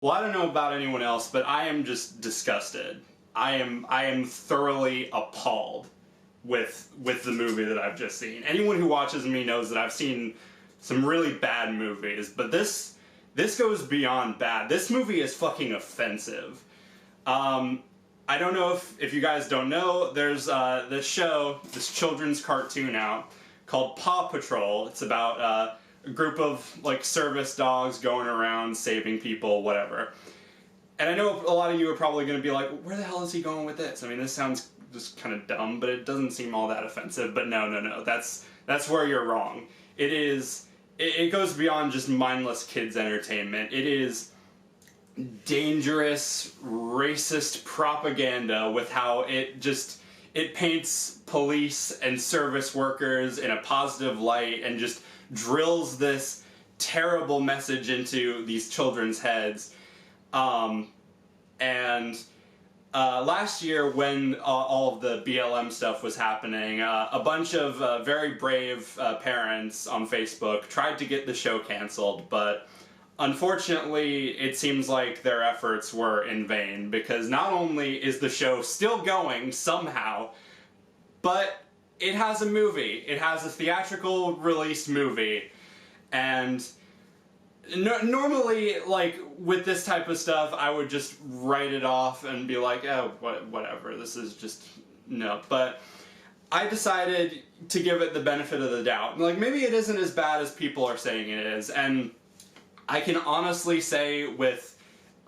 Well, I don't know about anyone else, but I am just disgusted. I am thoroughly appalled with the movie that I've just seen. Anyone who watches me knows that I've seen some really bad movies, but this goes beyond bad. This movie is fucking offensive. I don't know if you guys don't know, there's this show, this children's cartoon out called Paw Patrol. It's about a group of like service dogs going around saving people, whatever. And I know a lot of you are probably going to be like, where the hell is he going with this? I mean, this sounds just kind of dumb, but it doesn't seem all that offensive. But no, that's where you're wrong. It goes beyond just mindless kids entertainment. It is dangerous, racist propaganda with how it paints police and service workers in a positive light and just drills this terrible message into these children's heads. Last year when all of the BLM stuff was happening, a bunch of very brave parents on Facebook tried to get the show canceled, but unfortunately it seems like their efforts were in vain, because not only is the show still going somehow, but it has a movie. It has a theatrical released movie, and normally, like, with this type of stuff, I would just write it off and be like, oh, whatever, this is just, no. But I decided to give it the benefit of the doubt. Like, maybe it isn't as bad as people are saying it is, and I can honestly say with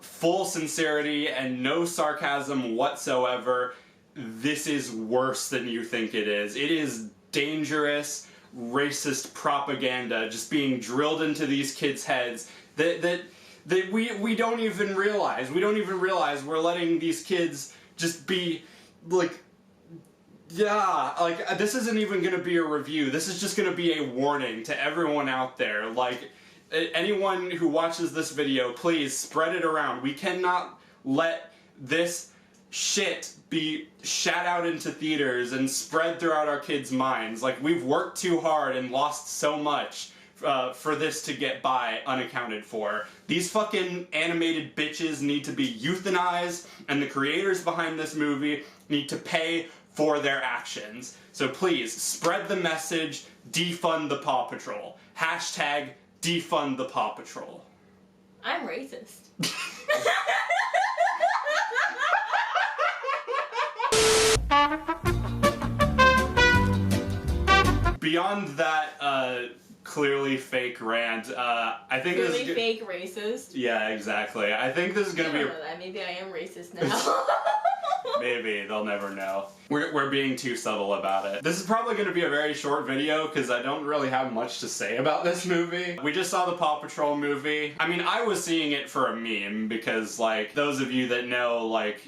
full sincerity and no sarcasm whatsoever, this is worse than you think it is. It is dangerous, racist propaganda just being drilled into these kids' heads that we don't even realize. We don't even realize we're letting these kids just be like, yeah, like, this isn't even gonna be a review. This is just gonna be a warning to everyone out there. Like, anyone who watches this video, please spread it around. We cannot let this shit be shat out into theaters and spread throughout our kids' minds. Like, we've worked too hard and lost so much for this to get by unaccounted for. These fucking animated bitches need to be euthanized, and the creators behind this movie need to pay for their actions. So please, spread the message, defund the Paw Patrol. Hashtag defund the Paw Patrol. I'm racist. Beyond that clearly fake rant, I think clearly fake racist. Yeah, exactly. I think this is gonna be. Maybe I am racist now. Maybe they'll never know. We're being too subtle about it. This is probably going to be a very short video because I don't really have much to say about this movie. We just saw the Paw Patrol movie. I mean, I was seeing it for a meme because, like, those of you that know, like,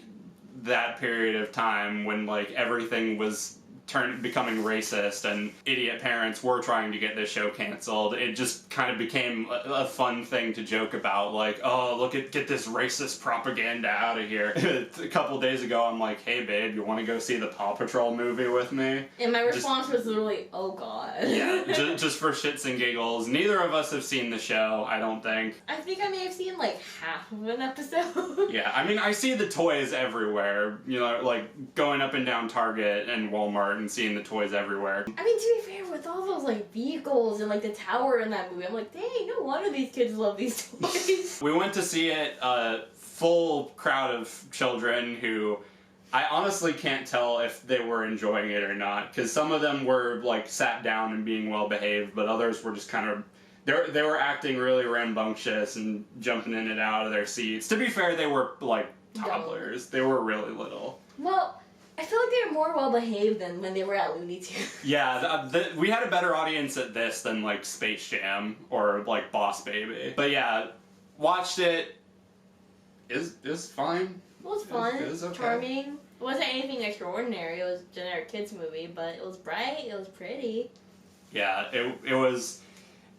that period of time when, like, everything was becoming racist and idiot parents were trying to get this show canceled, it just kind of became a fun thing to joke about, like, oh, get this racist propaganda out of here. A couple days ago, I'm like, hey babe, you want to go see the Paw Patrol movie with me? And my response was literally, oh god. Yeah, just for shits and giggles. Neither of us have seen the show, I don't think. I think I may have seen like half of an episode. Yeah, I mean, I see the toys everywhere, you know, like going up and down Target and Walmart and seeing the toys everywhere. I mean, to be fair, with all those like vehicles and like the tower in that movie, I'm like, dang, no wonder these kids love these toys. We went to see it, full crowd of children who I honestly can't tell if they were enjoying it or not, because some of them were like sat down and being well behaved, but others were just kind of they were acting really rambunctious and jumping in and out of their seats. To be fair, they were like toddlers. They were really little. Well, I feel like they were more well-behaved than when they were at Looney Tunes. Yeah, we had a better audience at this than, like, Space Jam or, like, Boss Baby. But yeah, watched it. It was fine. It was fun. It was okay. Charming. It wasn't anything extraordinary. It was a generic kids movie, but it was bright. It was pretty. Yeah, it was...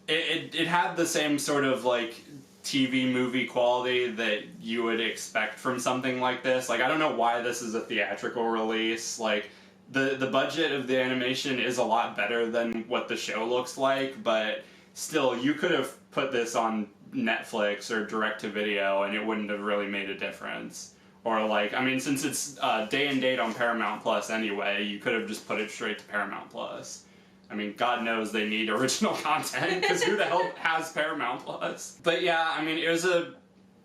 It had the same sort of, like, TV movie quality that you would expect from something like this. Like, I don't know why this is a theatrical release. Like, the budget of the animation is a lot better than what the show looks like, but still, you could have put this on Netflix or direct-to-video, and it wouldn't have really made a difference. Or like, I mean, since it's day and date on Paramount Plus anyway, you could have just put it straight to Paramount Plus. I mean, God knows they need original content, because who the hell has Paramount Plus? But yeah, I mean, it was a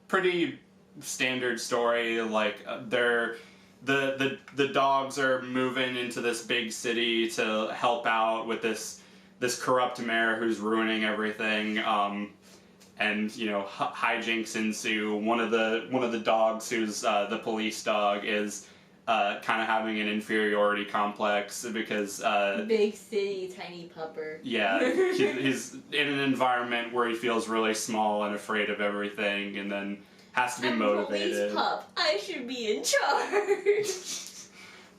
pretty standard story. Like, the dogs are moving into this big city to help out with this corrupt mayor who's ruining everything. And you know, hijinks ensue. One of the dogs, who's the police dog, is kind of having an inferiority complex because big city, tiny pupper. Yeah, he's in an environment where he feels really small and afraid of everything, and then has to be motivated. Police pup, I should be in charge.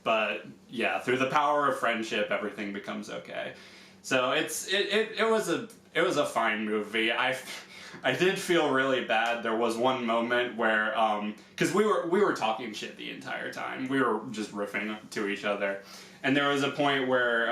But yeah, through the power of friendship, everything becomes okay. So it was a fine movie. I did feel really bad. There was one moment where, because we were talking shit the entire time. We were just riffing to each other. And there was a point where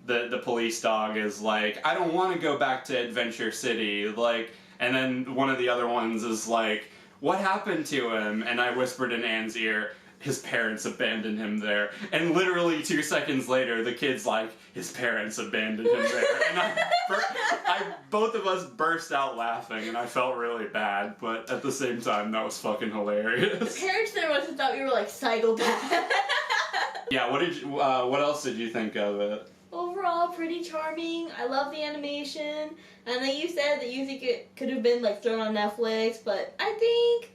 the police dog is like, I don't want to go back to Adventure City. Like, and then one of the other ones is like, what happened to him? And I whispered in Anne's ear, his parents abandoned him there. And literally 2 seconds later, the kid's like, his parents abandoned him there. And both of us burst out laughing, and I felt really bad, but at the same time, that was fucking hilarious. The parents there must have thought we were like psychopaths. Yeah, what else did you think of it? Overall, pretty charming. I love the animation. And then you said that you think it could have been like thrown on Netflix, but I think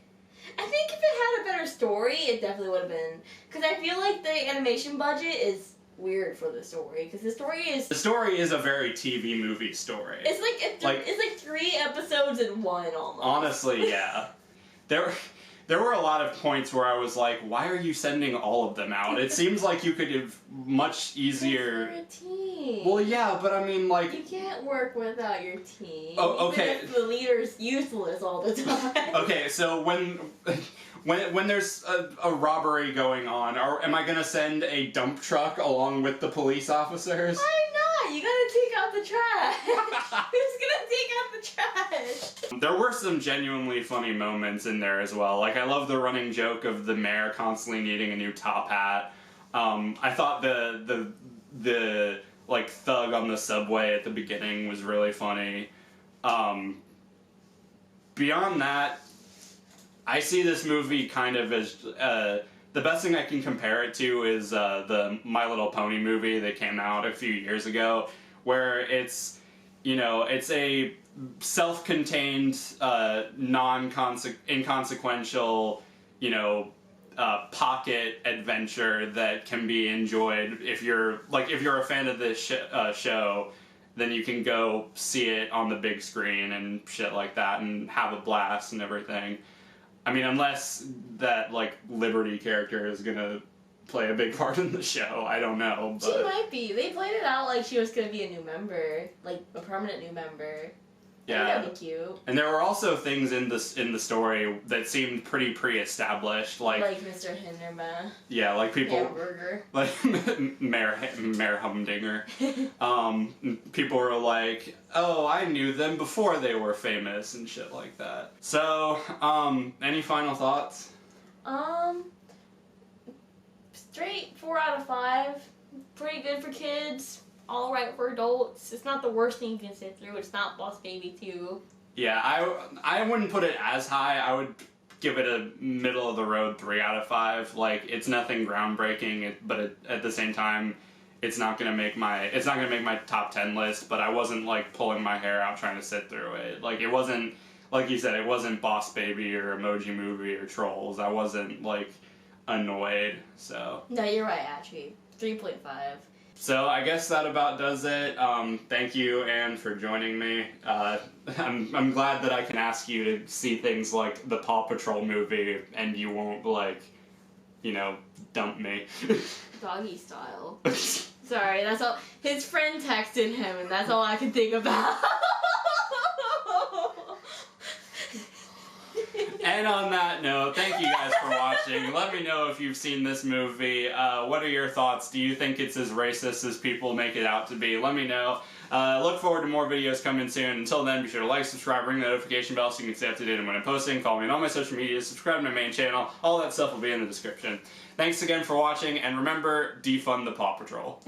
if it had a better story, it definitely would have been. Because I feel like the animation budget is weird for the story. Because the story is a very TV movie story. It's like 3 episodes in one almost. Honestly, yeah. There were a lot of points where I was like, why are you sending all of them out? It seems like you could have much easier... You're a team. Well, yeah, but I mean, like... You can't work without your team. Oh, okay. Even if the leader's useless all the time. Okay, so when there's a robbery going on, am I gonna send a dump truck along with the police officers? Why not? You gotta take out the trash. Who's gonna take out the trash? There were some genuinely funny moments in there as well. Like, I love the running joke of the mayor constantly needing a new top hat. I thought the like thug on the subway at the beginning was really funny. Beyond that, I see this movie kind of as the best thing I can compare it to is the My Little Pony movie that came out a few years ago, where it's a self-contained, inconsequential, pocket adventure that can be enjoyed if you're a fan of this show. Then you can go see it on the big screen and shit like that and have a blast and everything. I mean, unless that, like, Liberty character is gonna play a big part in the show. I don't know, but... She might be. They played it out like she was gonna be a new member. Like, a permanent new member. Yeah. That'd be cute. And there were also things in the story that seemed pretty pre-established, like Mr. Hinderma. Yeah, like people... Hamburger. Like, Mayor Humdinger. People were like, oh, I knew them before they were famous and shit like that. So, any final thoughts? Straight 4 out of 5. Pretty good for kids. All right for adults. It's not the worst thing you can sit through. It's not Boss Baby 2. Yeah, I wouldn't put it as high. I would give it a middle of the road 3 out of 5. Like, it's nothing groundbreaking, but at the same time, it's not gonna make my top 10 list. But I wasn't like pulling my hair out trying to sit through it. Like, it wasn't, like you said, it wasn't Boss Baby or Emoji Movie or Trolls. I wasn't like annoyed. So no, you're right. Actually, 3.5. So I guess that about does it. Thank you, Anne, for joining me. I'm glad that I can ask you to see things like the Paw Patrol movie and you won't, like, dump me. Doggy style. Sorry, that's all. His friend texted him and that's all I can think about. And on that note, thank you guys for watching. Let me know if you've seen this movie. What are your thoughts? Do you think it's as racist as people make it out to be? Let me know. Look forward to more videos coming soon. Until then, be sure to like, subscribe, ring the notification bell so you can stay up to date on when I'm posting. Follow me on all my social media, subscribe to my main channel. All that stuff will be in the description. Thanks again for watching, and remember, defund the Paw Patrol.